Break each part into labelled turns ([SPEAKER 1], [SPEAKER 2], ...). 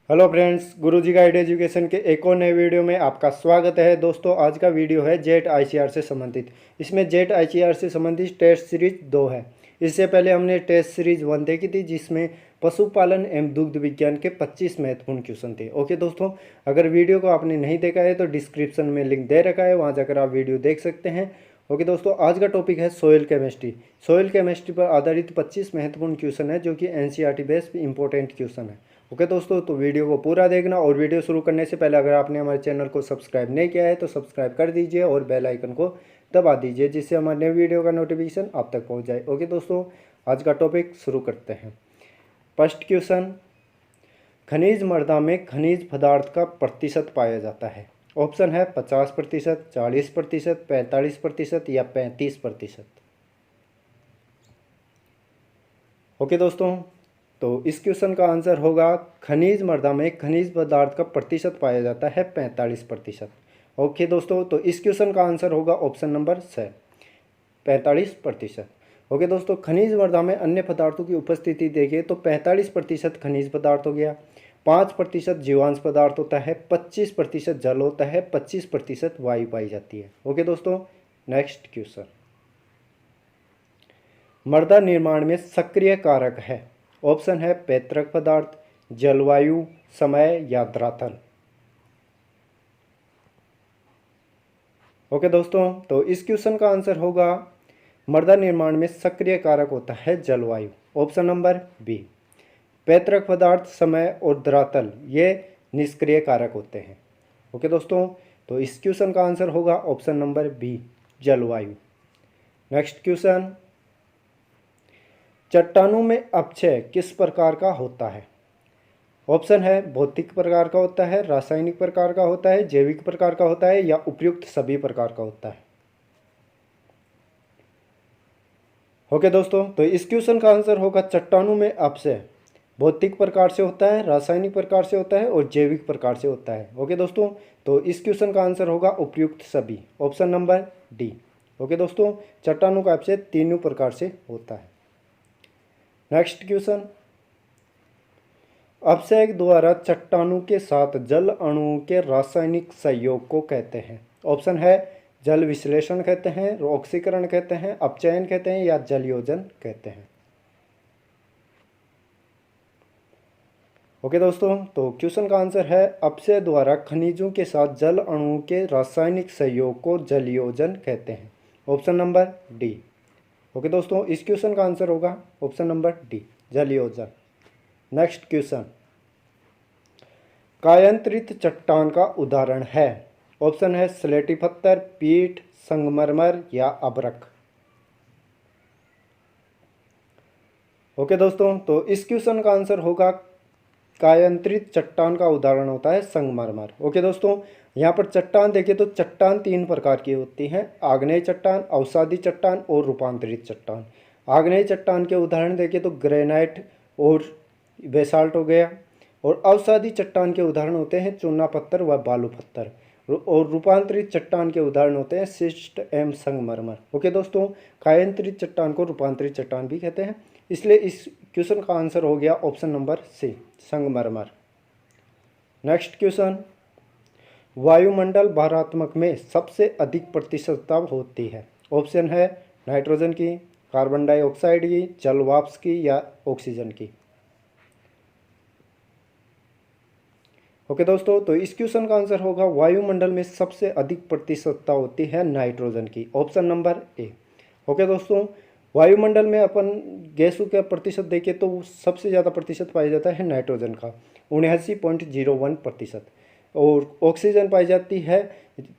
[SPEAKER 1] Hello friends, गुरुजी guide education के एक और नए वीडियो में आपका स्वागत है। दोस्तों, आज का वीडियो है जेट आईसीआर से संबंधित। इसमें जेट आईसीआर से संबंधित टेस्ट सीरीज 2 है। इससे पहले हमने टेस्ट सीरीज 1 देखी थी, जिसमें पशुपालन एवं दुग्ध विज्ञान के 25 महत्वपूर्ण क्वेश्चन थे। ओके दोस्तों, अगर वीडियो को आपने नहीं देखा है तो डिस्क्रिप्शन में लिंक दे रखा है, वहाँ जाकर आप वीडियो देख सकते हैं। ओके दोस्तों, आज का टॉपिक है सोइल केमिस्ट्री। सोइल केमिस्ट्री पर आधारित 25 महत्वपूर्ण क्वेश्चन है, जो कि एनसीईआरटी बेस्ड इंपॉर्टेंट क्वेश्चन है। ओके दोस्तों, तो वीडियो को पूरा देखना। और वीडियो शुरू करने से पहले अगर आपने हमारे चैनल को सब्सक्राइब नहीं किया है तो सब्सक्राइब कर दीजिए और बेल आइकन को दबा दीजिए, जिससे हमारे नए वीडियो का नोटिफिकेशन आप तक पहुंच जाए। ओके दोस्तों, आज का टॉपिक शुरू करते हैं। फर्स्ट क्वेश्चन, खनिज मृदा में खनिज पदार्थ का प्रतिशत पाया जाता है। ऑप्शन है 50%, 40%, 45% या 35%। ओके दोस्तों, तो इस क्वेश्चन का आंसर होगा खनिज मृदा में खनिज पदार्थ का प्रतिशत पाया जाता है 45%। ओके दोस्तों, तो इस क्वेश्चन का आंसर होगा ऑप्शन नंबर सी, 45%। ओके दोस्तों, खनिज मृदा में अन्य पदार्थों की उपस्थिति देखें तो 45% खनिज पदार्थ हो गया, 5% जीवांश पदार्थ होता है, 25% जल होता है, 25% वायु पाई जाती है। ओके दोस्तों, नेक्स्ट क्वेश्चन, मृदा निर्माण में सक्रिय कारक है। ऑप्शन है पैतृक पदार्थ, जलवायु, समय या धरातल। ओके दोस्तों, तो इस क्वेश्चन का आंसर होगा मृदा निर्माण में सक्रिय कारक होता है जलवायु। Option number B. पैतृक पदार्थ, समय और धरातल ये निष्क्रिय कारक होते हैं। ओके दोस्तों, तो इस क्वेश्चन का आंसर होगा ऑप्शन नंबर बी, जलवायु। नेक्स्ट क्वेश्चन, चट्टानों में अपक्षय किस प्रकार का होता है। ऑप्शन है भौतिक प्रकार का होता है, रासायनिक प्रकार का होता है, जैविक प्रकार का होता है या उपयुक्त सभी प्रकार का होता है। ओके दोस्तों, तो इस क्वेश्चन का आंसर होगा चट्टानों में अपक्षय भौतिक प्रकार से होता है, रासायनिक प्रकार से होता है और जैविक प्रकार से होता है। ओके दोस्तों, तो इस क्वेश्चन का आंसर होगा उपयुक्त सभी, ऑप्शन नंबर डी। ओके दोस्तों, चट्टानों का अपक्षय तीनों प्रकार से होता है। नेक्स्ट क्वेश्चन, अपक्षय द्वारा चट्टानों के साथ जल अणुओं के रासायनिक सहयोग को कहते हैं। ऑप्शन है जल विश्लेषण कहते हैं, ऑक्सीकरण कहते हैं, अपचयन कहते हैं या जलयोजन कहते हैं। ओके दोस्तों, तो क्वेश्चन का आंसर है अपक्षय द्वारा खनिजों के साथ जल अणुओं के रासायनिक सहयोग को जलयोजन कहते हैं। Option number D. ओके दोस्तों, इस क्वेश्चन का आंसर होगा ऑप्शन नंबर डी, जलयोजन। नेक्स्ट क्वेश्चन, कायांतरित चट्टान का उदाहरण है। ऑप्शन है स्लेटी पत्थर, पीट, संगमरमर या अभ्रक। ओके दोस्तों, तो इस क्वेश्चन का आंसर होगा कायांतरित चट्टान का उदाहरण होता है संगमरमर। ओके दोस्तों, यहाँ पर चट्टान देखें तो चट्टान 3 प्रकार की होती हैं, आग्नेय चट्टान, अवसादी चट्टान और रूपांतरित चट्टान। आग्नेय चट्टान के उदाहरण देखें तो ग्रेनाइट और बेसाल्ट हो गया, और अवसादी चट्टान के उदाहरण होते हैं चूना पत्थर व बालू पत्थर, और रूपांतरित चट्टान के उदाहरण होते हैं शिस्ट एवं संगमरमर। ओके दोस्तों, कायांतरित चट्टान को रूपांतरित चट्टान भी कहते हैं, इसलिए इस क्वेश्चन का आंसर हो गया ऑप्शन नंबर सी, संगमरमर। नेक्स्ट क्वेश्चन, वायुमंडल भारात्मक में सबसे अधिक प्रतिशतता होती है। ऑप्शन है नाइट्रोजन की, कार्बन डाइऑक्साइड की, जल वाष्प की या ऑक्सीजन की। ओके दोस्तों, तो इस क्वेश्चन का आंसर होगा वायुमंडल में सबसे अधिक प्रतिशतता होती है नाइट्रोजन की, ऑप्शन नंबर ए। ओके दोस्तों, वायुमंडल में अपन गैसों का प्रतिशत देखें तो सबसे ज़्यादा प्रतिशत पाया जाता है नाइट्रोजन का, 79.01%, और ऑक्सीजन पाई जाती है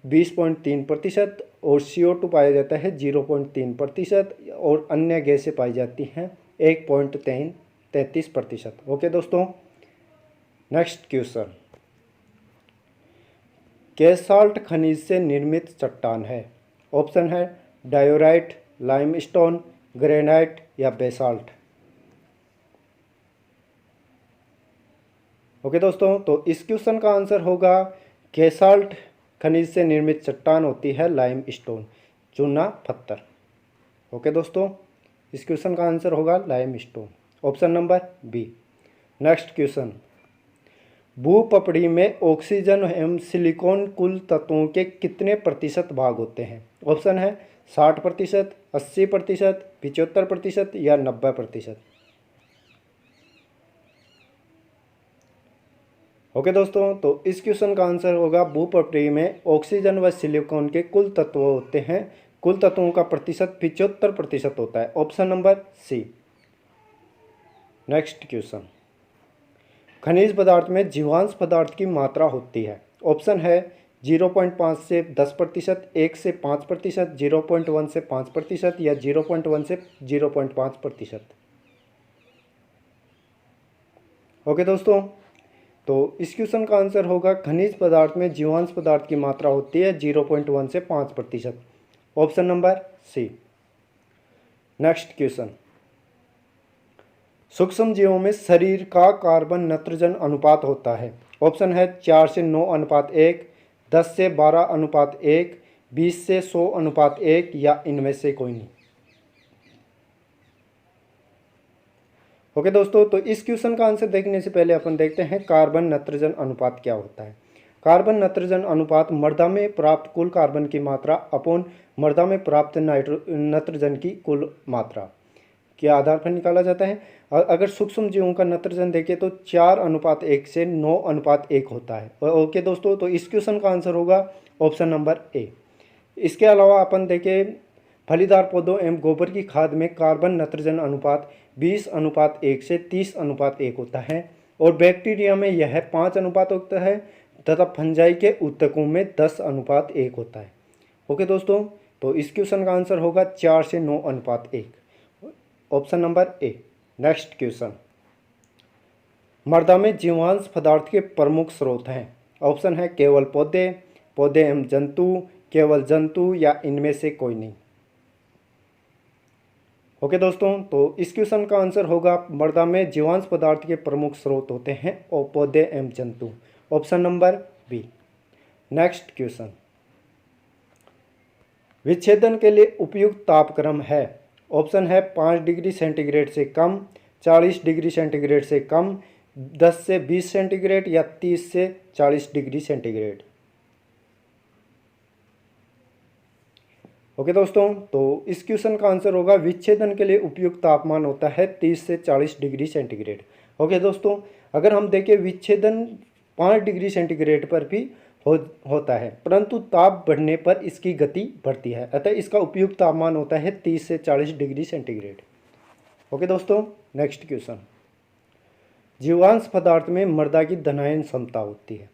[SPEAKER 1] 20.3%, और CO2 पाया जाता है 0.3%, और अन्य गैसें पाई जाती हैं 1.33%। ओके दोस्तों, नेक्स्ट क्वेश्चन, केसाल्ट खनिज से निर्मित चट्टान है। ऑप्शन है डायोराइट, लाइमस्टोन, ग्रेनाइट या बेसाल्ट। ओके दोस्तों, तो इस क्वेश्चन का आंसर होगा केसाल्ट खनिज से निर्मित चट्टान होती है लाइमस्टोन, चूना पत्थर। ओके दोस्तों, इस क्वेश्चन का आंसर होगा limestone, option number B. Next question, भूपपड़ी में ऑक्सीजन एवं सिलिकॉन कुल तत्वों के कितने प्रतिशत भाग होते हैं? ऑप्शन है 60%, 80%, 75% या 90%। ओके दोस्तों, तो इस क्वेश्चन का आंसर होगा भूपपड़ी में ऑक्सीजन व सिलिकॉन के कुल तत्व होते हैं, कुल तत्वों का प्रतिशत 75% होता है। Option number C. Next question, खनिज पदार्थ में जीवांश पदार्थ की मात्रा होती है। ऑप्शन है 0.5 से 10%, 1 से 5%, 0.1 से 5% या 0.1 से 0.5%। ओके दोस्तों, तो इस क्वेश्चन का आंसर होगा खनिज पदार्थ में जीवांश पदार्थ की मात्रा होती है 0.1 से 5%। Option number C. Next question, सूक्ष्म जीवों में शरीर का कार्बन नाइट्रोजन अनुपात होता है। ऑप्शन है 4 से 9 अनुपात 1, 10 से 12 अनुपात 1, 20 से 100 अनुपात 1 या इनमें से कोई नहीं। ओके दोस्तों, तो इस क्वेश्चन का आंसर देखने से पहले अपन देखते हैं कार्बन नाइट्रोजन अनुपात क्या होता है। कार्बन नाइट्रोजन अनुपात मृदा में प्राप्त कुल कार्बन की मात्रा अपॉन मृदा में प्राप्त नाइट्रोजन की कुल मात्रा के आधार पर निकाला जाता है। अगर सूक्ष्म जीवों का नाइट्रोजन देखें तो 4:1 से 9:1 होता है। ओके दोस्तों, तो इस क्वेश्चन का आंसर होगा ऑप्शन नंबर ए। इसके अलावा अपन देखें फलीदार पौधों एवं गोबर की खाद में कार्बन नाइट्रोजन अनुपात 20:1 से 30:1 होता है और बैक्टीरिया में यह 5 अनुपात होता है तथा फंजाई के ऊतकों में 10:1 होता है। ओके दोस्तों, तो इस क्वेश्चन का आंसर होगा 4 से 9:1। Option number A. Next question, मृदा में जीवांश पदार्थ के प्रमुख स्रोत हैं। ऑप्शन है केवल पौधे, पौधे एवं जंतु, केवल जंतु या इनमें से कोई नहीं। ओके दोस्तों, तो इस क्वेश्चन का आंसर होगा मृदा में जीवांश पदार्थ के प्रमुख स्रोत होते हैं और पौधे एवं जंतु। Option number B. Next question, विच्छेदन के लिए उपयुक्त तापक्रम है। ऑप्शन है 5 डिग्री सेंटीग्रेड से कम, 40 डिग्री सेंटीग्रेड से कम, 10 से 20 सेंटीग्रेड या 30 से 40 डिग्री सेंटीग्रेड। ओके दोस्तों, तो इस क्वेश्चन का आंसर होगा विच्छेदन के लिए उपयुक्त तापमान होता है 30 से 40 डिग्री सेंटीग्रेड। ओके दोस्तों, अगर हम देखें विच्छेदन 5 डिग्री सेंटीग्रेड पर भी होता है, परंतु ताप बढ़ने पर इसकी गति बढ़ती है, अतः इसका उपयुक्त तापमान होता है 30 से 40 डिग्री सेंटीग्रेड। ओके दोस्तों, नेक्स्ट क्वेश्चन, जीवांश पदार्थ में मृदा की धनायन क्षमता होती है।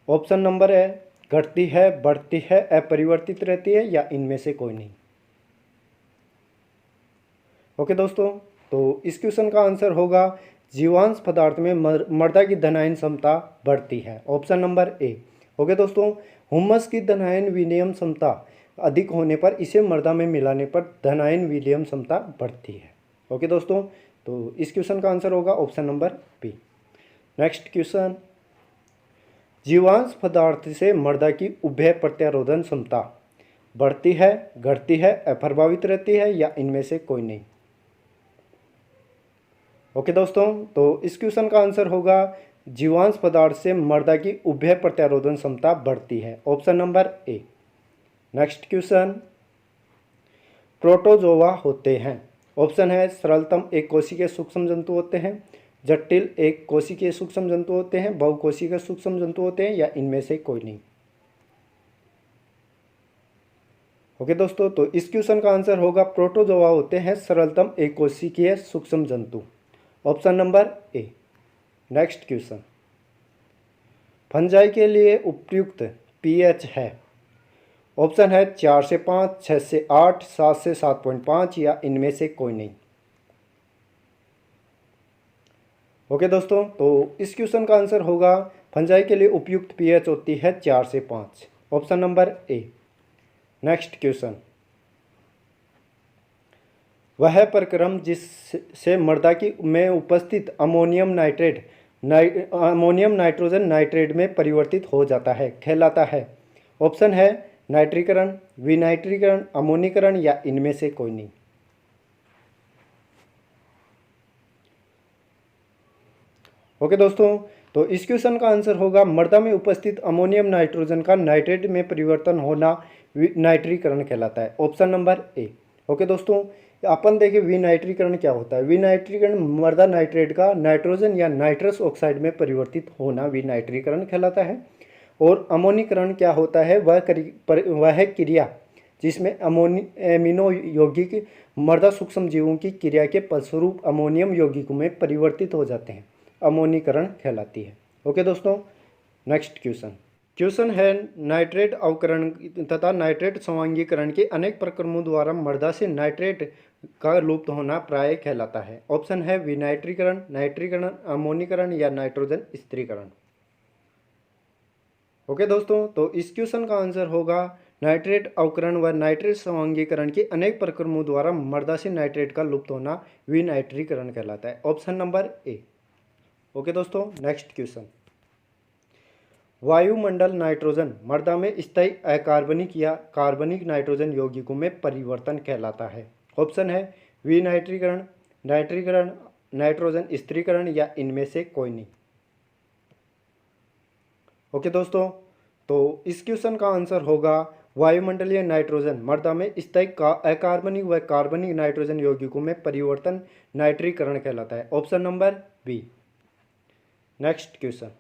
[SPEAKER 1] ऑप्शन नंबर है घटती है, बढ़ती है, अपरिवर्तित रहती है या इनमें से कोई नहीं। ओके दोस्तों, तो इस क्वेश्चन का आंसर होगा जीवांश पदार्थ में मृदा की धनायन क्षमता बढ़ती है। Option number A. ओके दोस्तों, हुमस की धनायन विनिमय क्षमता अधिक होने पर इसे मृदा में मिलाने पर धनायन विनिमय क्षमता बढ़ती है। ओके दोस्तों, तो इस क्वेश्चन का आंसर होगा option number B. Next question, जीवांश पदार्थ से मृदा की उभय प्रत्यारोधन क्षमता बढ़ती है, घटती है, अप्रभावित रहती है या इनमें से कोई नहीं। ओके दोस्तों, तो इस क्वेश्चन का आंसर होगा जीवांश पदार्थ से मृदा की उभय प्रत्यारोधन क्षमता बढ़ती है। Option number A. Next question, protozoa होते हैं। ऑप्शन है सरलतम एक कोशिकीय सूक्ष्म जंतु होते हैं, जटिल एक कोशिकीय सूक्ष्म जंतु होते हैं, बहुकोशिकीय सूक्ष्म जंतु होते हैं या इनमें से कोई नहीं। ओके दोस्तों, तो इस क्वेश्चन का आंसर होगा प्रोटोजोआ होते हैं सरलतम एक कोशिकीय सूक्ष्म जंतु। Option number A. Next question, fungi के लिए उपयुक्त पीएच है। ऑप्शन है 4 से 5, 6 से 8, 7 से 7.5 या इनमें से कोई नहीं। ओके दोस्तों, तो इस क्वेश्चन का आंसर होगा फंजाई के लिए उपयुक्त पीएच होती है 4 से 5। Option number A. Next question, वह प्रक्रम जिससे मृदा की में उपस्थित अमोनियम नाइट्रोजन नाइट्रेट में परिवर्तित हो जाता है कहलाता है। ऑप्शन है नाइट्रीकरण, विनाइट्रीकरण, अमोनीकरण या इनमें से कोई नहीं। ओके दोस्तों, तो इस क्वेश्चन का आंसर होगा मृदा में उपस्थित अमोनियम नाइट्रोजन का नाइट्रेट में परिवर्तन होना विनाइट्रीकरण कहलाता है। Option number A. ओके दोस्तों, अपन देखें विनाइट्रीकरण क्या होता है। विनाइट्रीकरण मृदा नाइट्रेट का नाइट्रोजन या नाइट्रस ऑक्साइड में परिवर्तित होना विनाइट्रीकरण कहलाता है। और अमोनीकरण क्या होता है, वह क्रिया जिसमें एमिनो यौगिक मृदा सूक्ष्म जीवों की क्रिया के फलस्वरूप अमोनियम यौगिकों में परिवर्तित हो जाते हैं, अमोनीकरण कहलाती है। ओके दोस्तों, नेक्स्ट क्वेश्चन है नाइट्रेट अवकरण तथा नाइट्रेट संवांगीकरण के अनेक प्रक्रमों द्वारा मृदा से नाइट्रेट का लुप्त होना प्राय कहलाता है। ऑप्शन है विनाइट्रीकरण, नाइट्रीकरण, अमोनीकरण या नाइट्रोजन स्थिरीकरण। ओके दोस्तों, तो इस क्वेश्चन का आंसर होगा नाइट्रेट अवकरण व नाइट्रेट संवांगीकरण के अनेक प्रक्रमों द्वारा मृदा से नाइट्रेट का लुप्त होना विनाइट्रीकरण कहलाता है। Option number A. ओके दोस्तों, नेक्स्ट क्वेश्चन। वायुमंडल नाइट्रोजन मृदा में स्थायी अकार्बनिक या कार्बनिक नाइट्रोजन यौगिकों में परिवर्तन कहलाता है। ऑप्शन है विनाइट्रीकरण, नाइट्रीकरण, नाइट्रोजन स्थिरीकरण या इनमें से कोई नहीं। ओके दोस्तों, तो इस क्वेश्चन का आंसर होगा वायुमंडलीय नाइट्रोजन मृदा में स्थायी अकार्बनिक व कार्बनिक नाइट्रोजन यौगिकों में परिवर्तन नाइट्रीकरण कहलाता है। Option number B. Next question.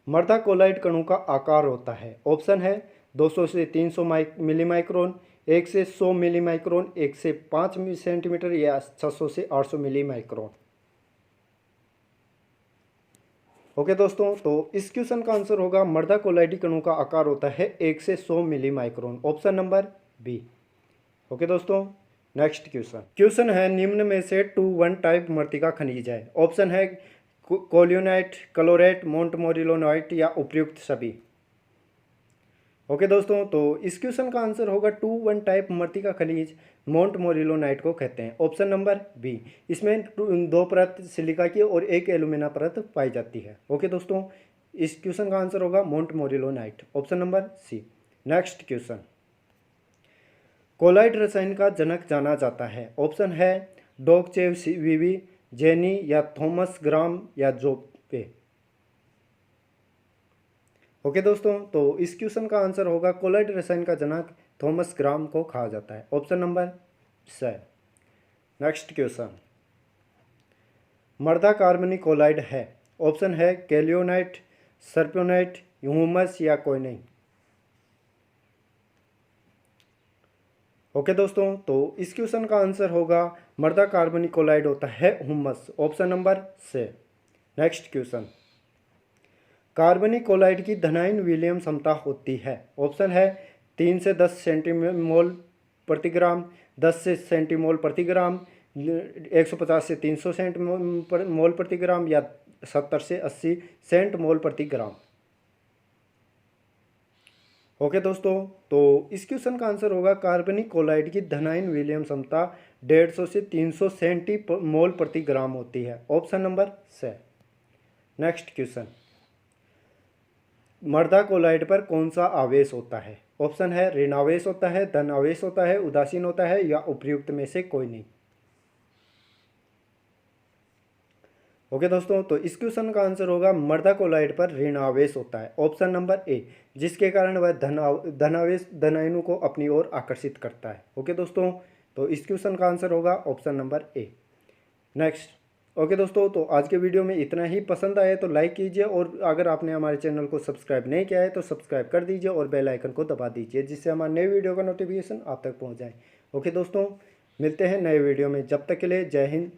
[SPEAKER 1] मृदा कोलाइड कणों का आकार होता है। ऑप्शन है 200 से 300 मिली माइक्रोन, 1 से 100 मिली माइक्रोन, 1 से 5 सेंटीमीटर या 600 से 800 मिली माइक्रोन। ओके दोस्तों, तो इस क्वेश्चन का आंसर होगा मृदा कोलाइडी कणों का आकार होता है 1 से 100 milli micron. Option number B. Okay दोस्तों, नेक्स्ट क्वेश्चन है निम्न में से 2,1 टाइप मृतिका खनिज है। ऑप्शन है कोलियोनाइट, क्लोरेट, मोंटमोरिलोनाइट या उपयुक्त सभी। ओके दोस्तों, तो इस क्वेश्चन का आंसर होगा 2,1 टाइप मृतिका खनिज मोंटमोरिलोनाइट को कहते हैं। Option number B. इसमें 2 परत सिलिका की और 1 एल्यूमिना परत पाई जाती है। ओके दोस्तों, इस क्वेश्चन का आंसर होगा montmorillonite. Option number C. Next question. Colloid रसायन का जनक जाना जाता है। ऑप्शन है डॉकचेवविवी, जेनी या थॉमस ग्राम या जोप्पे। ओके दोस्तों, तो इस क्वेश्चन का आंसर होगा कोलाइड रसायन का जनक थॉमस ग्राम को कहा जाता है। Option number C. Next question. मृदा कार्बनिक कोलाइड है। ऑप्शन है कैलियोनाइट, सर्पियोनाइट, ह्यूमस या कोई नहीं। ओके दोस्तों, तो इस क्वेश्चन का आंसर होगा मृदा कार्बनिक कोलाइड होता है humus. Option number C. Next question. कार्बनिक कोलाइड की धनायन विलयन क्षमता होती है। ऑप्शन है 3 से 10 सेंटीमोल प्रति ग्राम, 10 से सेंटीमोल प्रति ग्राम, 150 से 300 सेंटीमोल प्रति ग्राम या 70 से 80 सेंटीमोल प्रति ग्राम। ओके दोस्तों, तो इस क्वेश्चन का आंसर होगा कार्बनिक कोलाइड की धनायन विलयन क्षमता 150 से 300 सेंटीमोल प्रति ग्राम होती है। Option number C. Next question. मृदा कोलाइड पर कौन सा आवेश होता है। ऑप्शन है ऋण आवेश होता है, धन आवेश होता है, उदासीन होता है या उपयुक्त में से कोई नहीं। ओके दोस्तों, तो इस क्वेश्चन का आंसर होगा मृदा कोलाइड पर ऋण आवेश होता है। ऑप्शन नंबर ए, जिसके कारण वह धनावेश धनायनों को अपनी ओर आकर्षित करता है। ओके दोस्तों, तो इस क्वेश्चन का आंसर होगा option number A. Next. Okay दोस्तों, तो आज के वीडियो में इतना ही। पसंद आए तो लाइक कीजिए और अगर आपने हमारे चैनल को सब्सक्राइब नहीं किया है तो सब्सक्राइब कर दीजिए और बेल आइकन को दबा दीजिए, जिससे हमारे नए वीडियो का नोटिफिकेशन आप तक पहुंच जाए। ओके दोस्तों, मिलते हैं नए वीडियो में। जब तक के लिए जय हिंद।